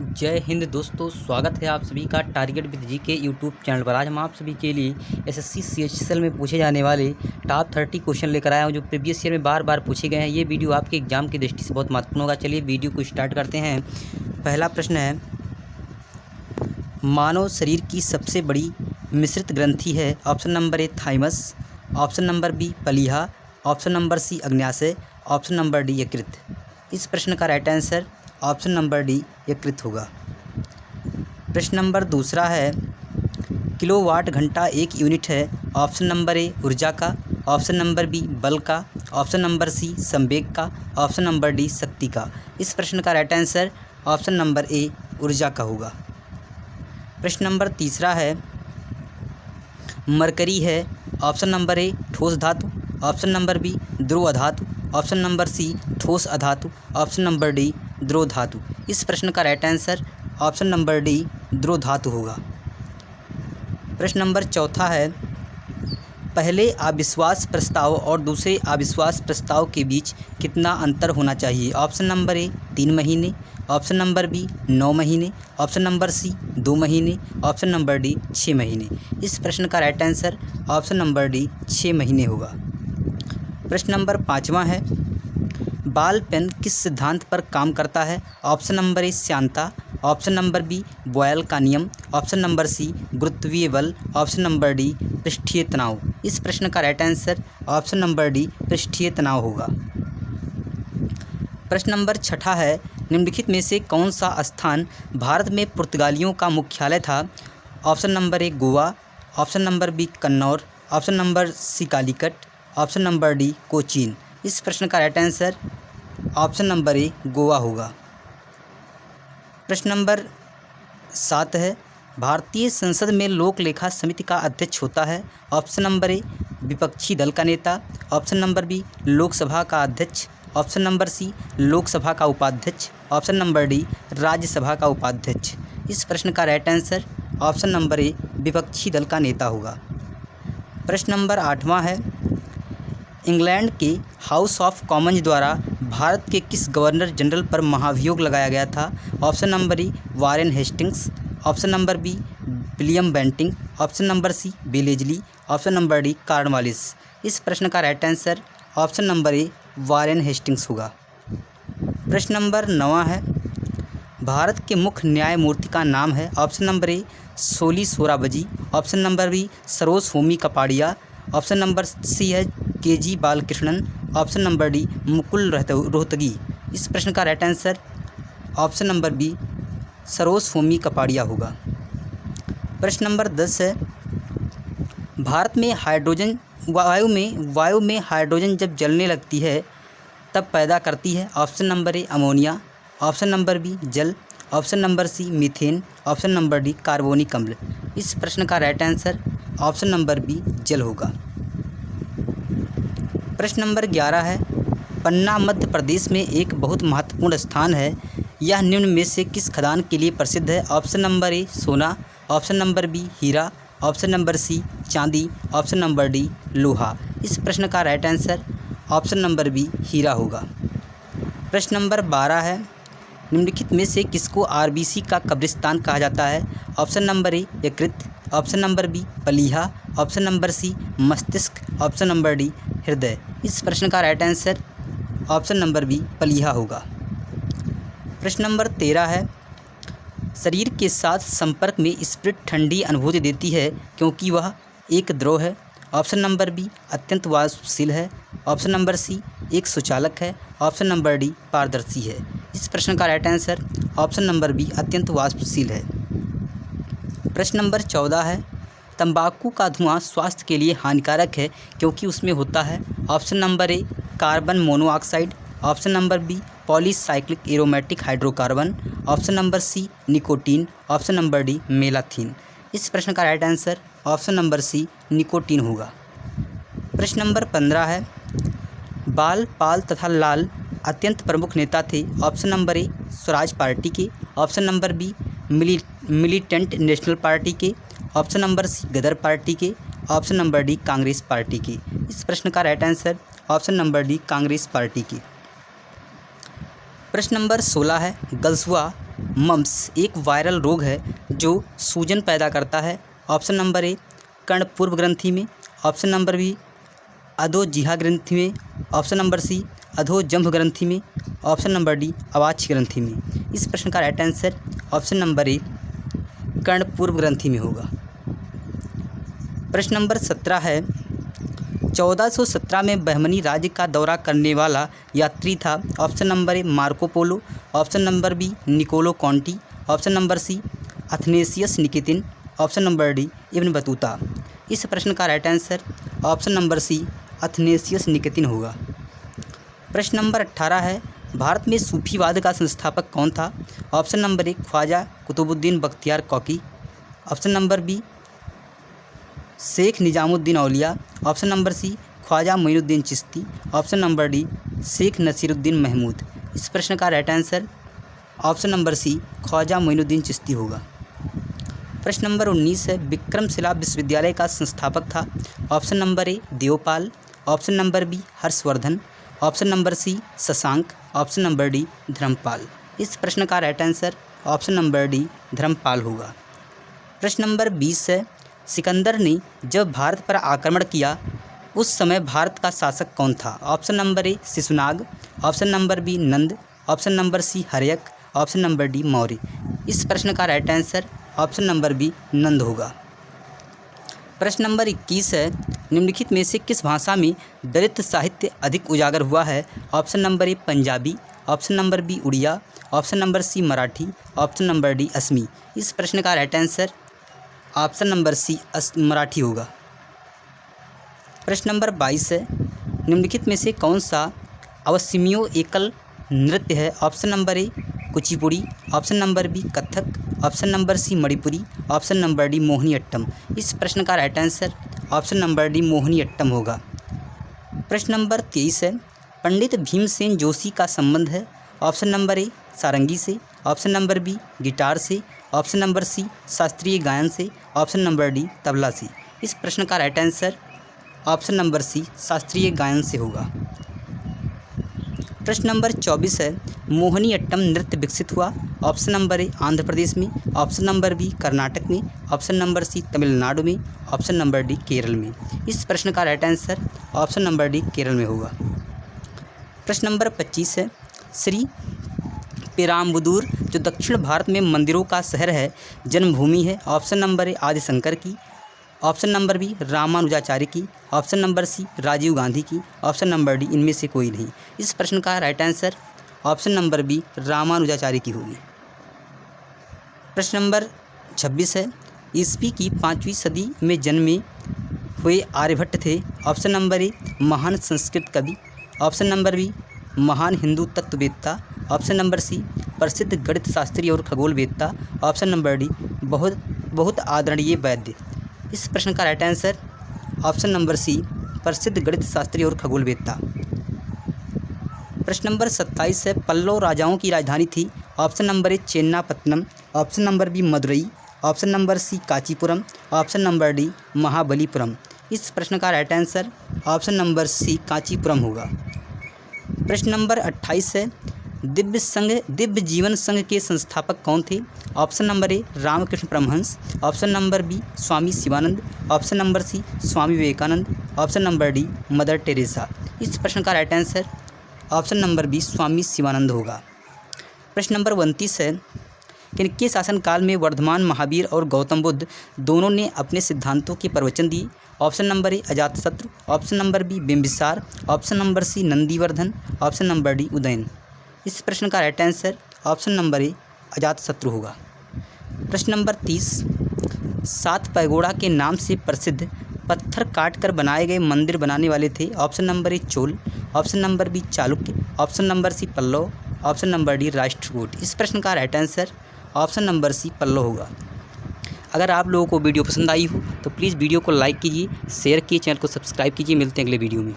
जय हिंद दोस्तों, स्वागत है आप सभी का टारगेट विद जी के यूट्यूब चैनल पर। आज हम आप सभी के लिए एसएससी सीएचएसएल में पूछे जाने वाले टॉप 30 क्वेश्चन लेकर आया हूं जो प्रीवियस ईयर में बार बार पूछे गए हैं। ये वीडियो आपके एग्जाम की दृष्टि से बहुत महत्वपूर्ण होगा। चलिए वीडियो को स्टार्ट करते हैं। पहला प्रश्न है, मानव शरीर की सबसे बड़ी मिश्रित ग्रंथि है। Option number A thymus, option number B प्लीहा, ऑप्शन नंबर सी अग्न्याशय, ऑप्शन नंबर डी यकृत। इस प्रश्न का right answer option number D यकृत होगा। प्रश्न नंबर दूसरा है, किलोवाट घंटा एक यूनिट है। ऑप्शन नंबर ए ऊर्जा का, ऑप्शन नंबर बी बल का, ऑप्शन नंबर सी संवेग का, ऑप्शन नंबर डी शक्ति का। इस प्रश्न का राइट आंसर ऑप्शन नंबर ए ऊर्जा का होगा। प्रश्न नंबर तीसरा है, मरकरी है। ऑप्शन नंबर ए ठोस धातु, ऑप्शन नंबर बी ध्रुव धातु, ऑप्शन नंबर सी ठोस अधातु, ऑप्शन नंबर डी ध्रुव धातु। इस प्रश्न का right answer option number D ध्रुव धातु होगा। प्रश्न नंबर चौथा है, पहले अविश्वास प्रस्ताव और दूसरे अविश्वास प्रस्ताव के बीच कितना अंतर होना चाहिए। ऑप्शन नंबर ए 3 महीने, ऑप्शन नंबर बी 9 महीने, ऑप्शन नंबर सी 2 महीने, ऑप्शन नंबर डी 6 महीने। इस प्रश्न का right answer option number D 6 महीने होगा। प्रश्न नंबर 5वां है, बॉल पेन किस सिद्धांत पर काम करता है। ऑप्शन नंबर ए श्यानता, ऑप्शन नंबर बी बॉयल का नियम, ऑप्शन नंबर सी गुरुत्वीय बल, ऑप्शन नंबर डी पृष्ठीय तनाव। इस प्रश्न का right answer option number D पृष्ठीय तनाव होगा। प्रश्न नंबर 6 है, निम्नलिखित में से कौन सा स्थान भारत में पुर्तगालियों का मुख्यालय था। Option number A Goa, option number B Kannur, option number C Calicut, option number D Cochin. इस प्रश्न का right answer option number A Goa होगा। प्रश्न नंबर 7 है, भारतीय संसद में लोक लेखा समिति का अध्यक्ष होता है। ऑप्शन नंबर ए विपक्षी दल का नेता, ऑप्शन नंबर बी लोकसभा का अध्यक्ष, ऑप्शन नंबर सी लोकसभा का उपाध्यक्ष, ऑप्शन नंबर डी राज्यसभा का उपाध्यक्ष। इस प्रश्न का राइट आंसर ऑप्शन नंबर ए विपक्षी दल का नेता होगा। प्रश्न नंबर 8वां है, इंग्लैंड के हाउस ऑफ कॉमन्स द्वारा भारत के किस गवर्नर जनरल पर महाभियोग लगाया गया था। Option number A Warren Hastings, option number B William Bentinck, option number C Wellesley, option number D Cornwallis. इस प्रश्न का right answer option number A Warren Hastings होगा। प्रश्न नंबर 9 है, भारत के मुख्य न्यायमूर्ति का नाम है। Option number A Soli Sorabjee, option number B Saroj Homi Kapadia, option number C है K G Balakrishnan, option number D Mukul Rohatgi. इस प्रश्न का right answer option number B Saroj Homi Kapadia होगा। प्रश्न नंबर 10 है, भारत में हाइड्रोजन वायु में हाइड्रोजन जब जलने लगती है तब पैदा करती है। Option number A ammonia, option number B जल, option number C methane, option number D carbonic अम्ल। इस प्रश्न का right answer option number B जल होगा। प्रश्न नंबर 11 है, पन्ना मध्य प्रदेश में एक बहुत महत्वपूर्ण स्थान है। यह निम्न में से किस खदान के लिए प्रसिद्ध है। ऑप्शन नंबर ए सोना, ऑप्शन नंबर बी हीरा, ऑप्शन नंबर सी चांदी, ऑप्शन नंबर डी लोहा। इस प्रश्न का right answer option number B हीरा होगा। प्रश्न नंबर 12 है, निम्नलिखित में से किसको आरबीसी का कब्रिस्तान कहा जाता है। ऑप्शन नंबर ए यकृत, ऑप्शन नंबर बी प्लीहा, ऑप्शन नंबर सी मस्तिष्क, ऑप्शन नंबर डी हृदय। इस प्रश्न का right answer option number B प्लीहा होगा। प्रश्न नंबर 13 है, शरीर के साथ संपर्क में स्प्रिट ठंडी अनुभूति देती है क्योंकि वह एक द्रव है। ऑप्शन नंबर बी अत्यंत वाष्पशील है, ऑप्शन नंबर सी एक सुचालक है, ऑप्शन नंबर डी पारदर्शी है। इस प्रश्न का right answer option number B अत्यंत वाष्पशील है। प्रश्न नंबर 14 है, तंबाकू का धुआं स्वास्थ्य के लिए हानिकारक है क्योंकि उसमें होता है। Option number A carbon monoxide, option number B polycyclic aromatic hydrocarbon, option number C nicotine, option number D malathion. इस प्रश्न का right answer option number C nicotine होगा। प्रश्न नंबर 15 है, बाल पाल तथा लाल अत्यंत प्रमुख नेता थे। Option number A Swaraj party के, option number B militant national party के, option number C Ghadar party के, option number D Congress party के। इस प्रश्न का right answer option number D Congress party की। प्रश्न नंबर 16 है, गलसुआ मम्स एक वायरल रोग है जो सूजन पैदा करता है। ऑप्शन नंबर ए कर्णपूर्व ग्रंथि में, ऑप्शन नंबर बी अधोजिह्वा ग्रंथि में, ऑप्शन नंबर सी अधोजंभ ग्रंथि में, ऑप्शन नंबर डी अवाच्य ग्रंथि में। इस प्रश्न का right answer option number A कर्णपूर्व ग्रंथि में होगा। प्रश्न नंबर 17 है, 1417 में बहमनी राज्य का दौरा करने वाला यात्री था। Option number A Marco Polo, option number B Niccolo Conti, option number C Athanasius Nikitin, option number D Ibn Battuta. इस प्रश्न का right answer option number C Athanasius Nikitin होगा। प्रश्न नंबर 18 है, भारत में सूफीवाद का संस्थापक कौन था। Option number A Khwaja Qutbuddin Bakhtiyar Kaki, option number B Sheikh Nizamuddin Auliya, option number C Khwaja Moinuddin Chishti, option number D Sheikh Nasiruddin Mahmud. इस प्रश्न का right answer option number C Khwaja Moinuddin Chishti होगा। प्रश्न नंबर 19 है, विक्रमशिला विश्वविद्यालय का संस्थापक था। Option number A Devpal, option number B Harshvardhan, option number C Shashank, option number D Dharmapal. इस प्रश्न का right answer option number D Dharmapal होगा। प्रश्न नंबर 20 है, सिकंदर ने जब भारत पर आक्रमण किया उस समय भारत का शासक कौन था। Option number A Shishunaga, option number B Nanda, option number C Haryanka, option number D Maurya. इस प्रश्न का right answer option number B Nanda होगा। प्रश्न नंबर 21 है, निम्नलिखित में से किस भाषा में दलित साहित्य अधिक उजागर हुआ है। Option number A Punjabi, option number B Oriya, option number C Marathi, option number D Assamese. इस प्रश्न का right answer option number C Marathi होगा। प्रश्न नंबर 22 है, निम्नलिखित में से कौन सा अवसिमियो एकल नृत्य है। Option number A Kuchipudi, option number B Kathak, option number C Manipuri, option number D Mohiniyattam. इस प्रश्न का right answer option number D Mohiniyattam होगा। प्रश्न नंबर 23 है, पंडित भीमसेन जोशी का संबंध है। ऑप्शन नंबर ए सारंगी से, ऑप्शन नंबर बी गिटार से, ऑप्शन नंबर सी शास्त्रीय गायन से, ऑप्शन नंबर डी तबला से। इस प्रश्न का right answer option number C शास्त्रीय गायन से होगा। प्रश्न नंबर 24 है, मोहिनीअट्टम नृत्य विकसित हुआ। ऑप्शन नंबर ए आंध्र प्रदेश में, ऑप्शन नंबर बी कर्नाटक में, ऑप्शन नंबर सी तमिलनाडु में, ऑप्शन नंबर डी केरल में। इस प्रश्न का right answer option number D Kerala में होगा। प्रश्न नंबर 25 है, श्री पेराम्बदूर जो दक्षिण भारत में मंदिरों का शहर है जन्मभूमि है। ऑप्शन नंबर ए आदिशंकर की, ऑप्शन नंबर बी रामानुजाचार्य की, option number C Rajiv Gandhi की, ऑप्शन नंबर डी इनमें से कोई नहीं। इस प्रश्न का right answer option number B Ramanujacharya की होगी। प्रश्न नंबर 26 है, ईस्वी की 5वीं सदी में जन्मे हुए आर्यभट्ट थे। ऑप्शन नंबर ए महान संस्कृत कवि, ऑप्शन नंबर बी महान हिंदू तत्ववेत्ता, ऑप्शन नंबर सी प्रसिद्ध गणित शास्त्री और खगोलवेत्ता, ऑप्शन नंबर डी बहुत आदरणीय वैद्य। इस प्रश्न का right answer option number C प्रसिद्ध गणित शास्त्री और खगोलवेत्ता। प्रश्न नंबर 27 है, पल्लव राजाओं की राजधानी थी। Option number A Chennapattanam, option number B Madurai, option number C Kanchipuram, option number D Mahabalipuram. इस प्रश्न का right answer option number C Kanchipuram होगा। प्रश्न नंबर 28 है, दिव्य जीवन संघ के संस्थापक कौन थे। Option number A Ramakrishna Paramahamsa, option number B Swami Shivananda, option number C Swami Vivekananda, option number D Mother Teresa. इस प्रश्न का right answer option number B Swami Shivananda होगा। प्रश्न नंबर 29 है, किनके शासनकाल में वर्धमान महावीर और गौतम बुद्ध दोनों ने अपने सिद्धांतों के प्रवचन दिए। Option number A Ajatashatru, option number B Bimbisara, option number C Nandivardhana, option number D Udayan. इस प्रश्न का right answer option number A Ajatashatru होगा। प्रश्न नंबर 30, 7 पैगोड़ा के नाम से प्रसिद्ध पत्थर काट कर बनाए गए मंदिर बनाने वाले थे। Option number A Chola, option number B Chalukya, option number C Pallava, option number D Rashtrakuta. इस प्रश्न का right answer option number C Pallava होगा। अगर आप लोगों को वीडियो पसंद आई हो तो प्लीज़ वीडियो को लाइक कीजिए, शेयर कीजिए, चैनल को सब्सक्राइब कीजिए। मिलते हैं अगले वीडियो में।